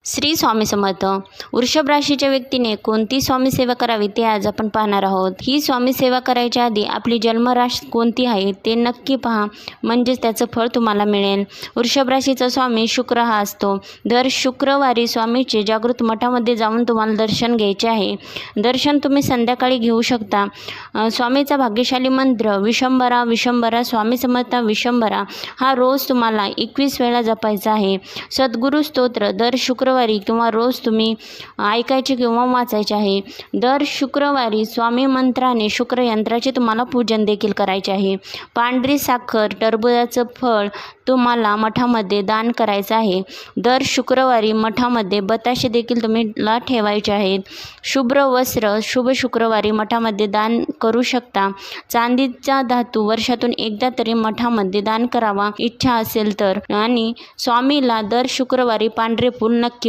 श्री स्वामी समर्थ. वृषभ राशीच्या व्यक्तीने कोणती स्वामी सेवा करावी ते आज आपण पाहणार आहोत. ही स्वामी सेवा करायच्या आधी आपली जन्मराशी कोणती आहे ते नक्की पहा, म्हणजेच त्याचं फळ तुम्हाला मिळेल. वृषभ राशीचा स्वामी शुक्र हा असतो. दर शुक्रवारी स्वामीचे जागृत मठामध्ये जाऊन तुम्हाला दर्शन घ्यायचे आहे. दर्शन तुम्ही संध्याकाळी घेऊ शकता. स्वामीचा भाग्यशाली मंत्र विशंभरा विशंभरा स्वामी समर्थ विशंभरा हा रोज तुम्हाला 21 वेळा जपायचा आहे. सद्गुरु स्तोत्र दर शुक्रवारी किंवा रोज तुम्ही ऐकायचे किंवा वाचायचे आहे. दर शुक्रवारी स्वामी मंत्राने शुक्र यंत्राचे तुम्हाला पूजन देखील करायचे आहे. पांढरी साखर टरबूजाचं फळ तुम्हाला मठामध्ये दान करायचं आहे. दर शुक्रवारी मठामध्ये बताशे देखील तुम्हाला ठेवायचे आहेत. शुभ्र वस्त्र शुभ शुक्रवारी मठामध्ये दान करू शकता. चांदीचा धातू वर्षातून एकदा तरी मठामध्ये दान करावा इच्छा असेल तर. आणि स्वामीला दर शुक्रवारी पांढरे फूल नक्की